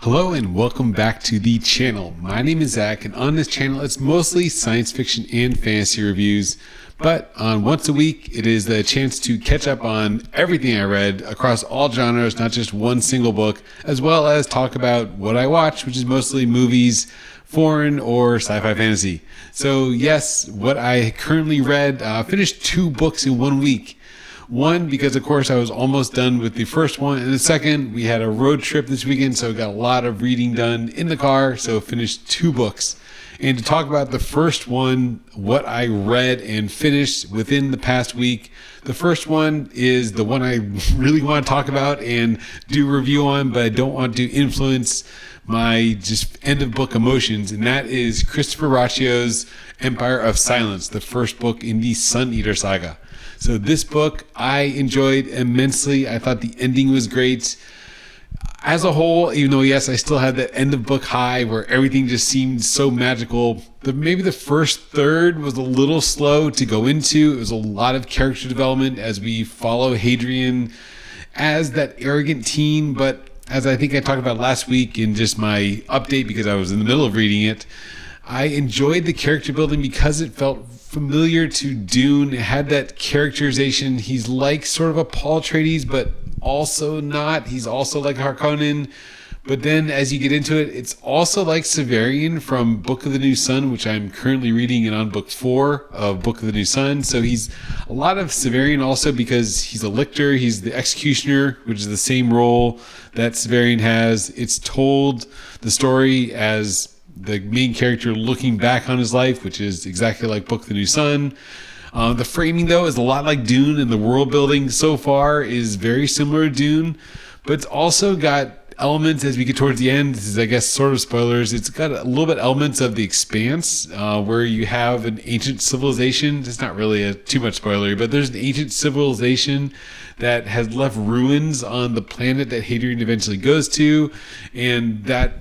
Hello and welcome back to the channel. My name is Zach, and on this channel it's mostly science fiction and fantasy reviews, but on once a week it is the chance to catch up on everything I read across all genres, not just one single book, as well as talk about what I watch, which is mostly movies, foreign or sci-fi fantasy. So yes, what I currently read, finished 2 books in 1 week. One, because of course I was almost done with the first one, and the second, we had a road trip this weekend, so got a lot of reading done in the car, so finished 2 books. And to talk about the first one, what I read and finished within the past week, the first one is the one I really want to talk about and do a review on, but I don't want to influence my just end of book emotions, and that is Christopher Ruoccio's Empire of Silence, the first book in the Sun Eater saga. So this book I enjoyed immensely. I thought the ending was great. As a whole, even though yes, I still had that end of book high where everything just seemed so magical, maybe the first third was a little slow to go into. It was a lot of character development as we follow Hadrian as that arrogant teen, but as I think I talked about last week in just my update because I was in the middle of reading it, I enjoyed the character building because it felt familiar to Dune. It had that characterization. He's like sort of a Paul Atreides, but also not. He's also like Harkonnen. But then as you get into it, it's also like Severian from Book of the New Sun, which I'm currently reading and on book 4 of Book of the New Sun. So he's a lot of Severian also because he's a lictor. He's the executioner, which is the same role that Severian has. It's told the story as the main character looking back on his life, which is exactly like Book of the New Sun. The framing, though, is a lot like Dune, and the world building so far is very similar to Dune, but it's also got elements as we get towards the end. This is, I guess, sort of spoilers. It's got a little bit elements of The Expanse, where you have an ancient civilization. It's not really too much spoilery, but there's an ancient civilization that has left ruins on the planet that Hadrian eventually goes to, and that,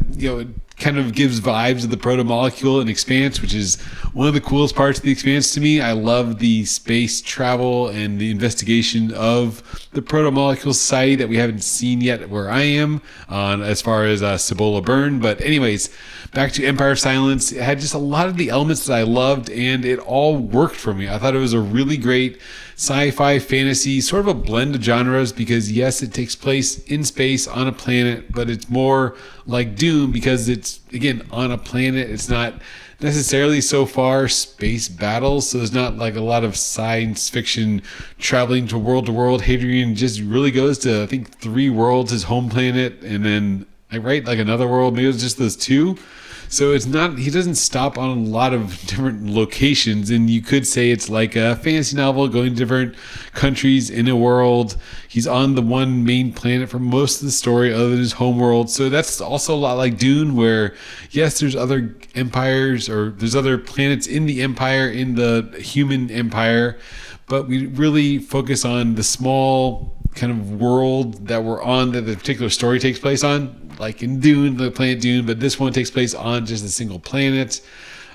kind of gives vibes of the proto-molecule in Expanse, which is one of the coolest parts of the Expanse to me. I love the space travel and the investigation of the proto-molecule society that we haven't seen yet where I am on as far as Cibola Burn. But anyways, back to Empire of Silence. It had just a lot of the elements that I loved, and it all worked for me. I thought it was a really great sci-fi fantasy, sort of a blend of genres, because yes, it takes place in space on a planet, but it's more like Dune because it's, again, on a planet. It's not necessarily so far space battles, so there's not like a lot of science fiction traveling to world. Hadrian just really goes to, I think, 3 worlds, his home planet, and then like another world. Maybe it's just those 2. So it's not, he doesn't stop on a lot of different locations, and you could say it's like a fantasy novel going to different countries in a world. He's on the one main planet for most of the story other than his home world. So that's also a lot like Dune, where yes, there's other empires or there's other planets in the empire, in the human empire, but we really focus on the small kind of world that we're on, that the particular story takes place on, like in Dune, the planet Dune, but this one takes place on just a single planet.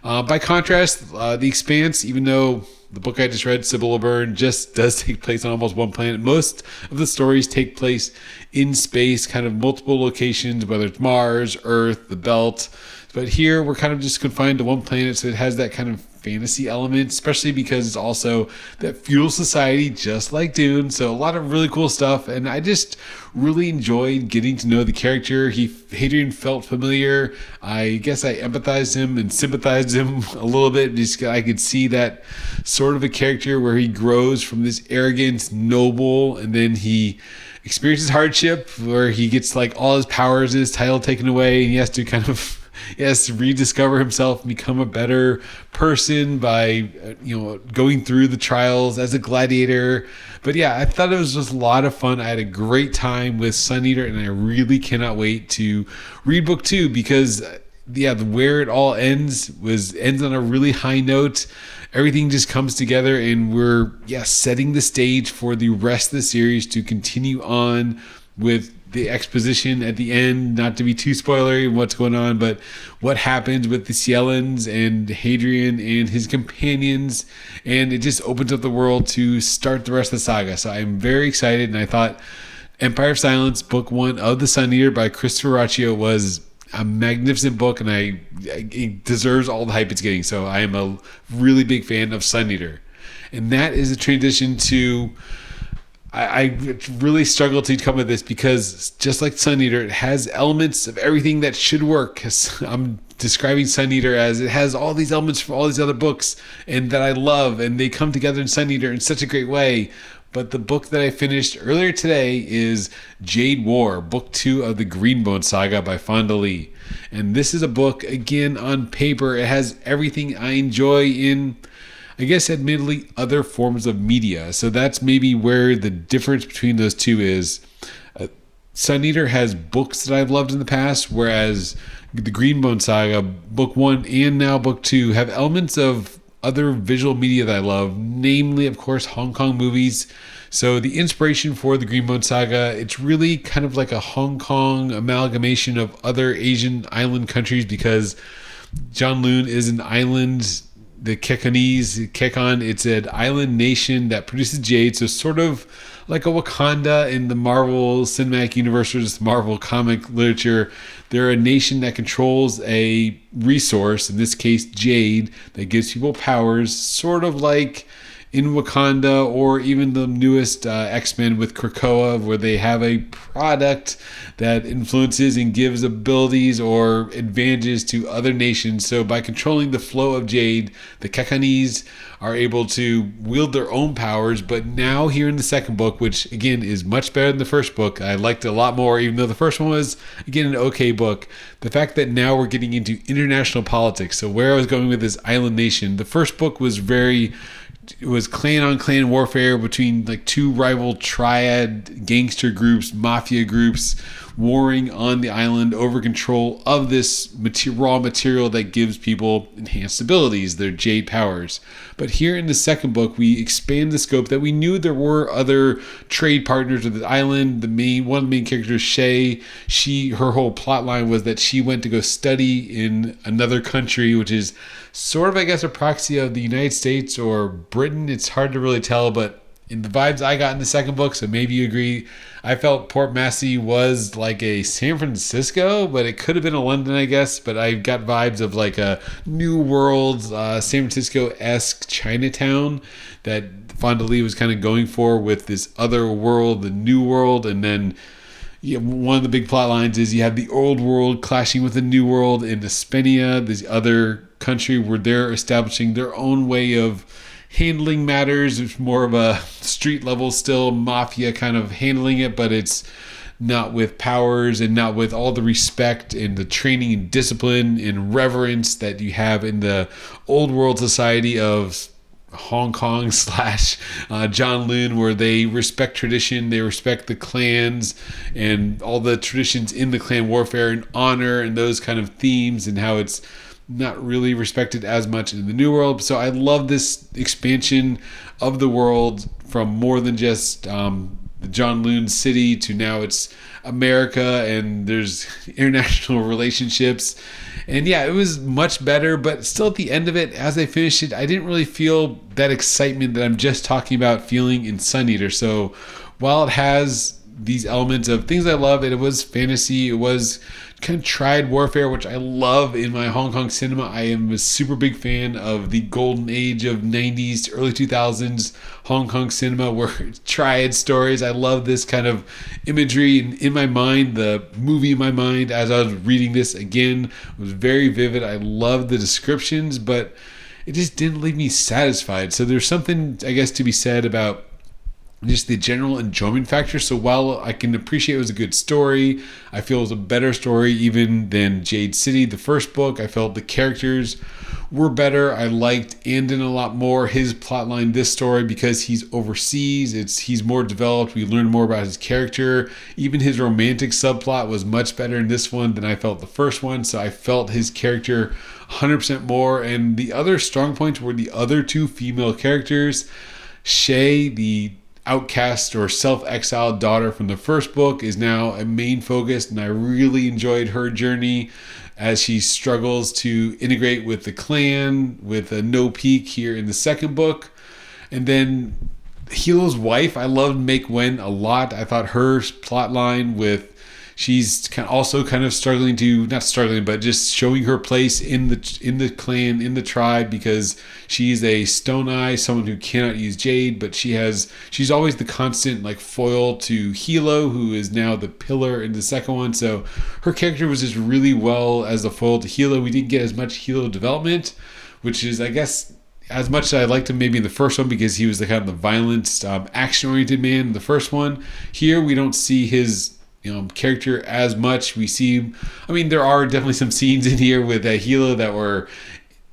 By contrast, The Expanse, even though the book I just read, Cibola Burn, just does take place on almost one planet, most of the stories take place in space, kind of multiple locations, whether it's Mars, Earth, the Belt. But here we're kind of just confined to one planet, so it has that kind of fantasy element, especially because it's also that feudal society, just like Dune. So a lot of really cool stuff, and I just really enjoyed getting to know the character. Hadrian felt familiar. I guess I empathized him and sympathized him a little bit. I could see that sort of a character where he grows from this arrogant noble, and then he experiences hardship where he gets like all his powers and his title taken away, and he has to kind of rediscover himself and become a better person by going through the trials as a gladiator. But yeah, I thought it was just a lot of fun. I had a great time with Sun Eater, and I really cannot wait to read book 2 because where it all ends on a really high note. Everything just comes together, and we're setting the stage for the rest of the series to continue on with the exposition at the end, not to be too spoilery what's going on, but what happens with the Cielans and Hadrian and his companions, and it just opens up the world to start the rest of the saga. So I'm very excited, and I thought Empire of Silence, book 1 of The Sun Eater by Christopher Ruocchio was a magnificent book, and it deserves all the hype it's getting. So I am a really big fan of Sun Eater. And that is a transition to... I really struggle to come with this because just like Sun Eater, it has elements of everything that should work. I'm describing Sun Eater as it has all these elements from all these other books and that I love, and they come together in Sun Eater in such a great way. But the book that I finished earlier today is Jade War, book 2 of the Greenbone Saga by Fonda. And this is a book, again, on paper. It has everything I enjoy in, I guess, admittedly, other forms of media. So that's maybe where the difference between those two is. Sun Eater has books that I've loved in the past, whereas the Greenbone Saga, book 1 and now book 2, have elements of other visual media that I love, namely, of course, Hong Kong movies. So the inspiration for the Greenbone Saga, it's really kind of like a Hong Kong amalgamation of other Asian island countries, because Janloon is an island, the Kekon, it's an island nation that produces jade, so sort of like a Wakanda in the Marvel Cinematic Universe or just Marvel comic literature. They're a nation that controls a resource, in this case jade, that gives people powers, sort of like in Wakanda or even the newest X-Men with Krakoa, where they have a product that influences and gives abilities or advantages to other nations. So by controlling the flow of jade, the Kekanese are able to wield their own powers. But now here in the second book, which again is much better than the first book, I liked it a lot more, even though the first one was, again, an okay book. The fact that now we're getting into international politics. So where I was going with this island nation, the first book was it was clan on clan warfare between like two rival triad gangster groups, mafia groups, warring on the island over control of this raw material that gives people enhanced abilities, their jade powers. But here in the second book, we expand the scope that we knew there were other trade partners with the island. One of the main characters, Shay, her whole plot line was that she went to go study in another country, which is sort of, I guess, a proxy of the United States or Britain. It's hard to really tell, but in the vibes I got in the second book, so maybe you agree, I felt Port Massey was like a San Francisco, but it could have been a London, I guess. But I got vibes of like a New World, San Francisco-esque Chinatown that Fonda was kind of going for with this other world, the New World. And then one of the big plot lines is you have the old world clashing with the new world in Hispania, this other country where they're establishing their own way of handling matters. It's more of a street level still, mafia kind of handling it, but it's not with powers and not with all the respect and the training and discipline and reverence that you have in the old world society of Hong Kong / Janloon, where they respect tradition, they respect the clans and all the traditions in the clan warfare and honor and those kind of themes, and how it's not really respected as much in the new world. So I love this expansion of the world from more than just the Janloon city to now it's America, and there's international relationships. And yeah, it was much better, but still at the end of it, as I finished it, I didn't really feel that excitement that I'm just talking about feeling in Sun Eater. So while it has these elements of things I love, it was fantasy, it was kind of tried warfare, which I love in my Hong Kong cinema. I am a super big fan of the golden age of 90s to early 2000s Hong Kong cinema, where triad stories. I love this kind of imagery. And in my mind, the movie in my mind, as I was reading this again, was very vivid. I love the descriptions, but it just didn't leave me satisfied. So there's something, I guess, to be said about just the general enjoyment factor. So while I can appreciate it was a good story, I feel it was a better story even than Jade City, the first book. I felt the characters were better. I liked Andon a lot more, his plotline, this story, because he's overseas. He's more developed. We learn more about his character. Even his romantic subplot was much better in this one than I felt the first one. So I felt his character 100% more. And the other strong points were the other two female characters. Shay, the outcast or self-exiled daughter from the first book, is now a main focus, and I really enjoyed her journey as she struggles to integrate with the clan with a no peak here in the second book. And then Hilo's wife, I loved Make Wen a lot. I thought her plot line with she's also kind of struggling to not struggling, but just showing her place in the clan, in the tribe, because she's a Stone Eye, someone who cannot use Jade, but she's always the constant like foil to Hilo, who is now the pillar in the second one. So her character was just really well as a foil to Hilo. We didn't get as much Hilo development, which is, I guess, as much as I liked him maybe in the first one, because he was the kind of the violent, action-oriented man in the first one. Here we don't see his character as much. We see, there are definitely some scenes in here with Hilo that were,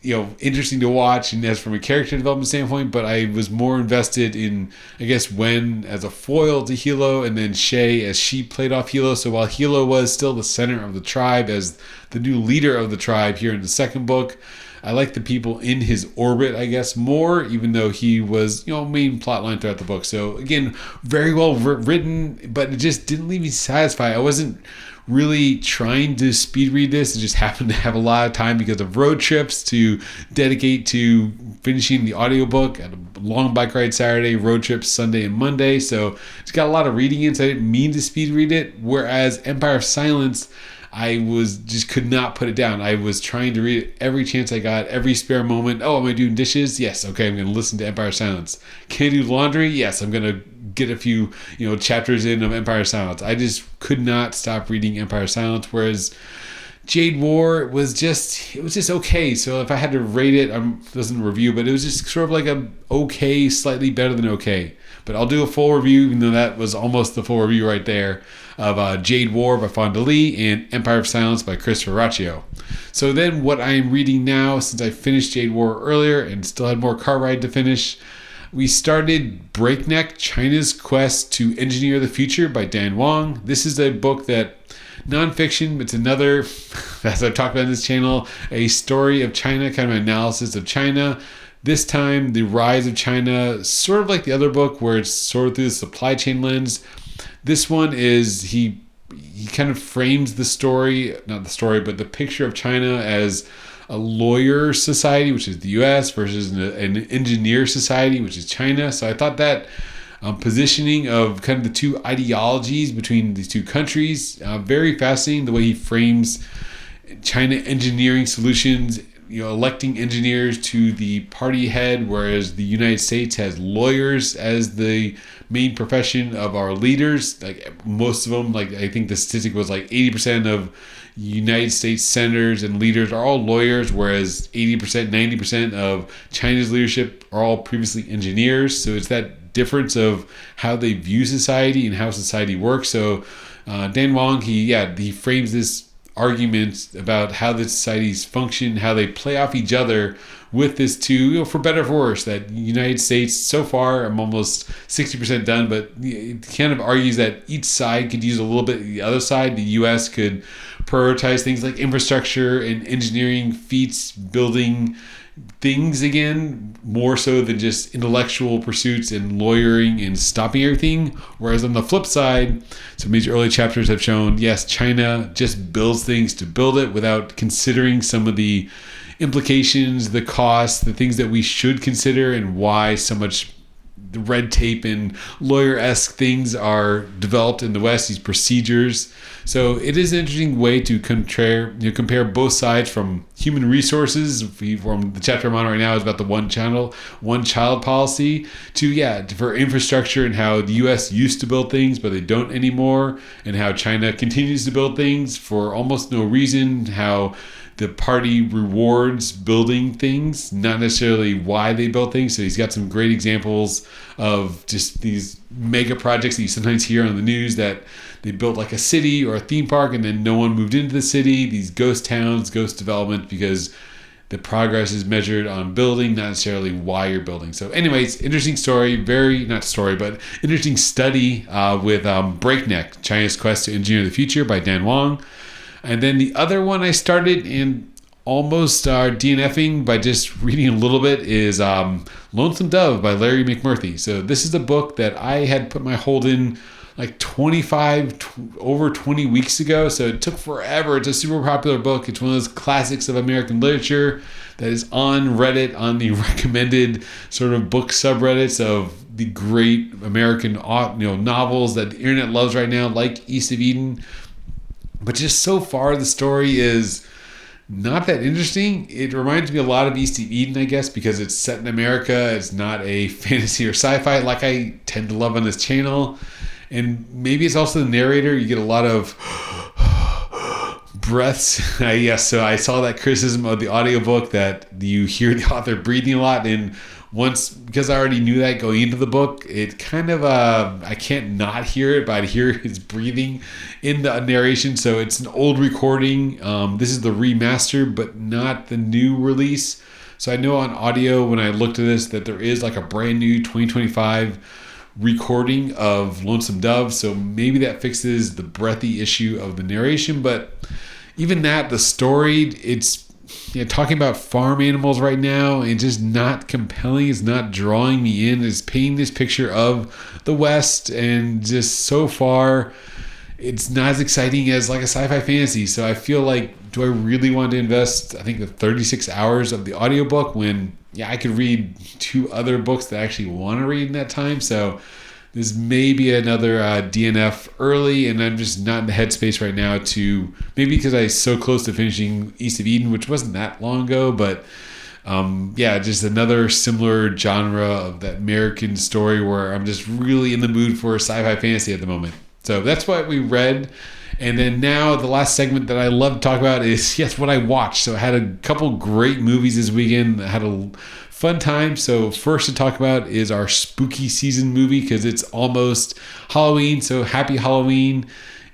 interesting to watch, and as from a character development standpoint, but I was more invested in, I guess, Wen as a foil to Hilo, and then Shay as she played off Hilo. So while Hilo was still the center of the tribe as the new leader of the tribe here in the second book, I like the people in his orbit, I guess, more, even though he was, main plot line throughout the book. So again, very well written, but it just didn't leave me satisfied. I wasn't really trying to speed read this. It just happened to have a lot of time because of road trips to dedicate to finishing the audiobook at a long bike ride Saturday, road trips Sunday and Monday. So it's got a lot of reading in, so I didn't mean to speed read it. Whereas Empire of Silence, I could not put it down. I was trying to read it every chance I got, every spare moment. Oh, am I doing dishes? Yes. Okay, I'm going to listen to Empire of Silence. Can I do laundry? Yes, I'm going to get a few, chapters in of Empire of Silence. I just could not stop reading Empire of Silence. Whereas Jade War was just okay. So if I had to rate it, this isn't a review, but it was just sort of like a okay, slightly better than okay. But I'll do a full review, even though that was almost the full review right there, of Jade War by Fonda and Empire of Silence by Ruocchio. So then what I am reading now, since I finished Jade War earlier and still had more car ride to finish, we started Breakneck, China's Quest to Engineer the Future by Dan Wang. This is a book that, nonfiction, it's another, as I've talked about on this channel, a story of China, kind of an analysis of China. This time, the rise of China, sort of like the other book where it's sort of through the supply chain lens. This one is, he kind of frames the story, not the story, but the picture of China as a lawyer society, which is the US, versus an engineer society, which is China. So I thought that positioning of kind of the two ideologies between these two countries, very fascinating, the way he frames China engineering solutions, electing engineers to the party head, whereas the United States has lawyers as the main profession of our leaders. Like most of them, like I think the statistic was like 80% of United States senators and leaders are all lawyers, whereas 80%, 90% of China's leadership are all previously engineers. So it's that difference of how they view society and how society works. So Dan Wang, he frames this argument about how the societies function, how they play off each other with this too, for better or for worse, that the United States, so far, I'm almost 60% done, but it kind of argues that each side could use a little bit of the other side. The US could prioritize things like infrastructure and engineering feats, building things again, more so than just intellectual pursuits and lawyering and stopping everything. Whereas on the flip side, some of these early chapters have shown, yes, China just builds things to build it without considering some of the implications, the costs, the things that we should consider, and why so much the red tape and lawyer-esque things are developed in the West, these procedures. So it is an interesting way to compare both sides, from human resources, from the chapter I'm on right now is about the one child policy, to for infrastructure and how the US used to build things but they don't anymore, and how China continues to build things for almost no reason, how the party rewards building things, not necessarily why they build things. So he's got some great examples of just these mega projects that you sometimes hear on the news, that they built like a city or a theme park and then no one moved into the city, these ghost towns, ghost development, because the progress is measured on building, not necessarily why you're building. So anyways, interesting story, interesting study with Breakneck, China's Quest to Engineer the Future by Dan Wang. And then the other one I started and almost DNFing by just reading a little bit is Lonesome Dove by Larry McMurthy. So this is a book that I had put my hold in like over 20 weeks ago. So it took forever. It's a super popular book. It's one of those classics of American literature that is on Reddit, on the recommended sort of book subreddits of the great American novels that the internet loves right now, like East of Eden. But just so far, the story is not that interesting. It reminds me a lot of East of Eden, I guess, because it's set in America. It's not a fantasy or sci-fi like I tend to love on this channel. And maybe it's also the narrator. You get a lot of breaths. Yes, so I saw that criticism of the audiobook that you hear the author breathing a lot. And once, because I already knew that going into the book, it kind of, I can't not hear it, but I hear his breathing in the narration. So it's an old recording. This is the remaster, but not the new release. So I know on audio, when I looked at this, that there is like a brand new 2025 recording of Lonesome Dove. So maybe that fixes the breathy issue of the narration. But even that, the story, it's talking about farm animals right now and just not compelling. It's not drawing me in. It's painting this picture of the West, and just so far it's not as exciting as like a sci-fi fantasy. So I feel like, do I really want to invest, I think, the 36 hours of the audiobook when I could read 2 other books that I actually want to read in that time? So this may be another DNF early, and I'm just not in the headspace right now to, maybe because I'm so close to finishing East of Eden, which wasn't that long ago, but just another similar genre of that American story where I'm just really in the mood for sci-fi fantasy at the moment. So that's what we read. And then now the last segment that I love to talk about is, what I watched. So I had a couple great movies this weekend. I had a fun time. So first to talk about is our spooky season movie, because it's almost Halloween. So happy Halloween.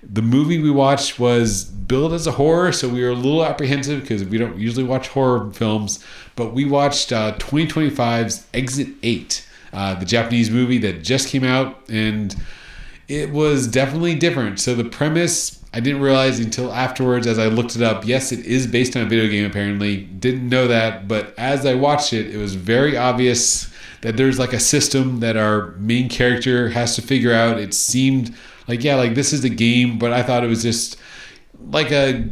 The movie we watched was billed as a horror, so we were a little apprehensive because we don't usually watch horror films. But we watched 2025's Exit 8, the Japanese movie that just came out, and it was definitely different. So the premise, I didn't realize until afterwards as I looked it up. Yes, it is based on a video game, apparently. Didn't know that, but as I watched it, it was very obvious that there's like a system that our main character has to figure out. It seemed like, this is a game, but I thought it was just like a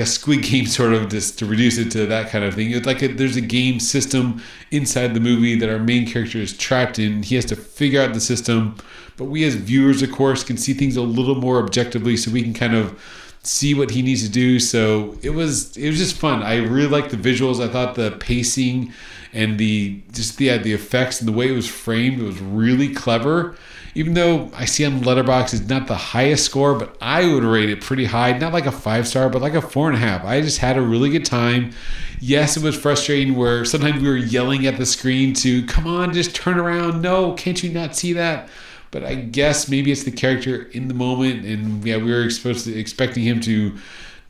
Squid Game, sort of, just to reduce it to that kind of thing. It's like there's a game system inside the movie that our main character is trapped in. He has to figure out the system, but we as viewers, of course, can see things a little more objectively, so we can kind of see what he needs to do. So it was just fun. I really liked the visuals. I thought the pacing and the effects and the way it was framed, it was really clever. Even though I see on Letterboxd it's not the highest score, but I would rate it pretty high. Not like a 5-star, but like a 4.5. I just had a really good time. Yes, it was frustrating where sometimes we were yelling at the screen to, come on, just turn around. No, can't you not see that? But I guess maybe it's the character in the moment, and we were expecting him to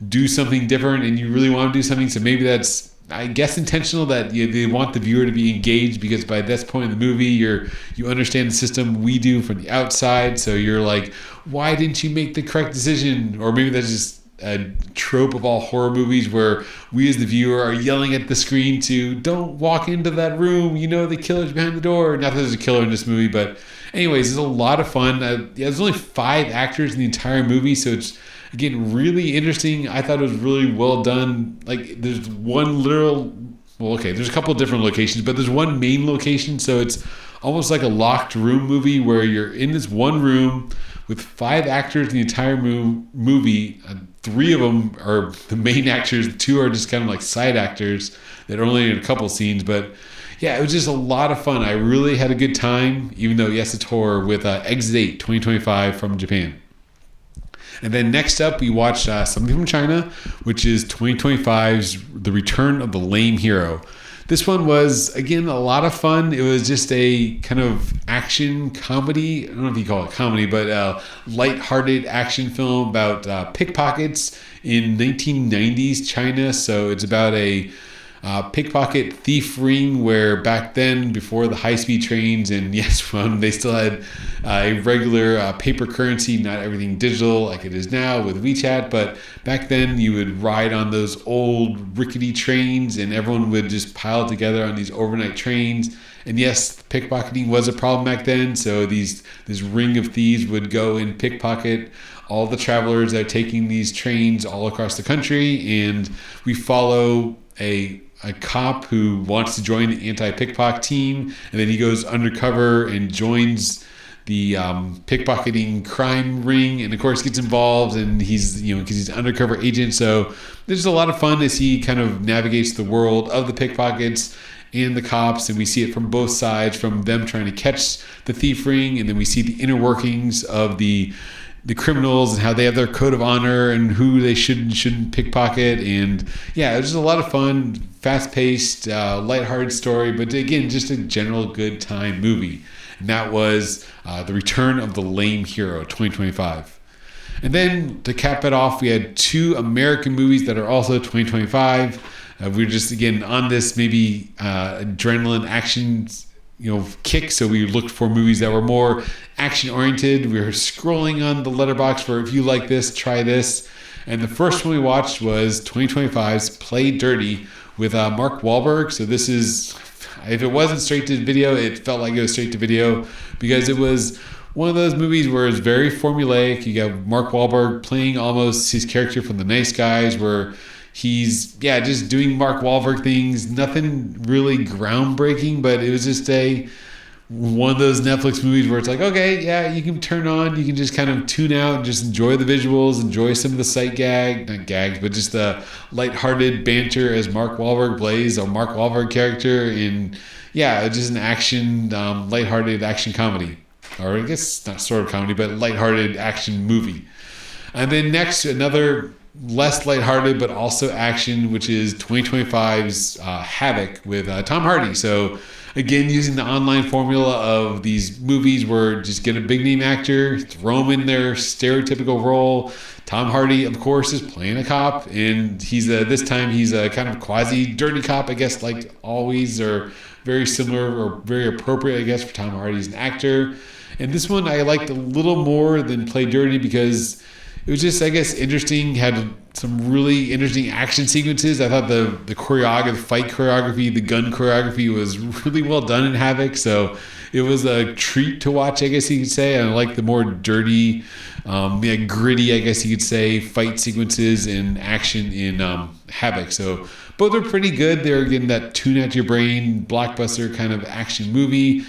do something different, and you really want to do something. So maybe that's, I guess, intentional, that they want the viewer to be engaged, because by this point in the movie, you understand the system. We do from the outside, so you're like, why didn't you make the correct decision? Or maybe that's just a trope of all horror movies where we as the viewer are yelling at the screen to, don't walk into that room, the killer's behind the door. Not that there's a killer in this movie, but anyways, it's a lot of fun. There's only 5 actors in the entire movie, so it's, again, really interesting. I thought it was really well done. Like, there's one there's a couple of different locations, but there's one main location, so it's almost like a locked room movie where you're in this one room with 5 actors in the entire movie. 3 of them are the main actors. 2 are just kind of like side actors that are only in a couple scenes, but it was just a lot of fun. I really had a good time, even though, yes, it's horror, with Exit 8 2025 from Japan. And then next up, we watched something from China, which is 2025's The Return of the Lame Hero. This one was, again, a lot of fun. It was just a kind of action comedy. I don't know if you call it comedy, but a lighthearted action film about pickpockets in 1990s China. So it's about a pickpocket thief ring where back then, before the high-speed trains, and yes, when they still had a regular paper currency, not everything digital like it is now with WeChat, but back then you would ride on those old rickety trains and everyone would just pile together on these overnight trains, And yes, pickpocketing was a problem back then. So this ring of thieves would go and pickpocket all the travelers that are taking these trains all across the country. And we follow a cop who wants to join the anti-pickpocket team, and then he goes undercover and joins the pickpocketing crime ring, and of course gets involved, and he's, because he's an undercover agent. So there's a lot of fun as he kind of navigates the world of the pickpockets and the cops, and we see it from both sides, from them trying to catch the thief ring, and then we see the inner workings of the criminals and how they have their code of honor and who they should and shouldn't pickpocket. And yeah, it was just a lot of fun, fast-paced, lighthearted story, but again, just a general good time movie. And that was The Return of the Lame Hero, 2025. And then to cap it off, we had 2 American movies that are also 2025. We were just, again, on this maybe adrenaline action kick, so we looked for movies that were more action-oriented. We were scrolling on the letterbox for, if you like this, try this. And the first one we watched was 2025's Play Dirty with Mark Wahlberg. So this is, if it wasn't straight to video, it felt like it was straight to video, because it was one of those movies where it's very formulaic. You got Mark Wahlberg playing almost his character from The Nice Guys, where he's just doing Mark Wahlberg things, nothing really groundbreaking, but it was just one of those Netflix movies where it's like, okay, yeah, you can turn on, you can just kind of tune out and just enjoy the visuals, enjoy some of the not gags, but just the lighthearted banter as Mark Wahlberg plays a Mark Wahlberg character in, just an action, lighthearted action comedy. Or I guess not sort of comedy, but lighthearted action movie. And then next, another less lighthearted but also action, which is 2025's Havoc with Tom Hardy. So again, using the online formula of these movies where just get a big name actor, throw him in their stereotypical role. Tom Hardy, of course, is playing a cop, and he's this time he's a kind of quasi dirty cop, I guess, like always, or very similar or very appropriate, I guess, for Tom Hardy as an actor. And this one I liked a little more than Play Dirty because it was just, I guess, interesting. Had some really interesting action sequences. I thought the fight choreography, the gun choreography was really well done in Havoc. So it was a treat to watch, I guess you could say. And I like the more dirty, gritty, I guess you could say, fight sequences and action in Havoc. So both are pretty good. They're getting that tune out your brain, blockbuster kind of action movie.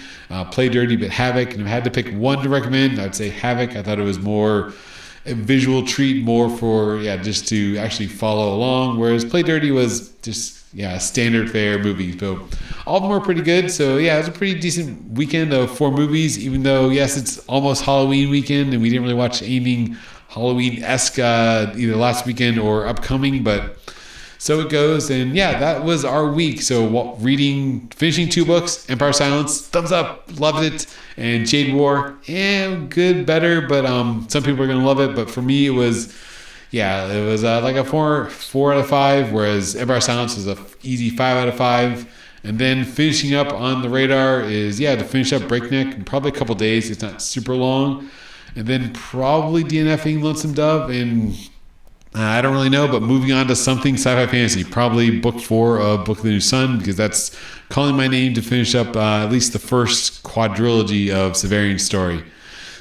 Play Dirty, but Havoc. And if I had to pick one to recommend, I'd say Havoc. I thought it was more a visual treat, more for just to actually follow along, whereas Play Dirty was just a standard fare movie. So all of them were pretty good. So it was a pretty decent weekend of 4 movies, even though yes, it's almost Halloween weekend and we didn't really watch anything Halloween-esque either last weekend or upcoming, but so it goes. And that was our week. So finishing 2 books, Empire of Silence, thumbs up, loved it. And Jade War, good, better, but some people are going to love it. But for me, it was like a 4 out of 5, whereas Empire of Silence was a easy 5 out of 5. And then finishing up on the radar is, to finish up Breakneck in probably a couple days. It's not super long. And then probably DNFing Lonesome Dove, and I don't really know, but moving on to something sci-fi fantasy, probably book 4 of Book of the New Sun, because that's calling my name to finish up at least the first quadrilogy of Severian's story.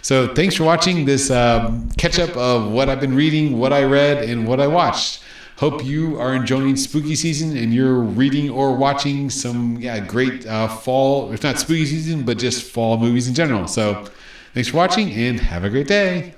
So thanks for watching this catch-up of what I've been reading, what I read, and what I watched. Hope you are enjoying spooky season and you're reading or watching some great fall, if not spooky season, but just fall movies in general. So thanks for watching and have a great day.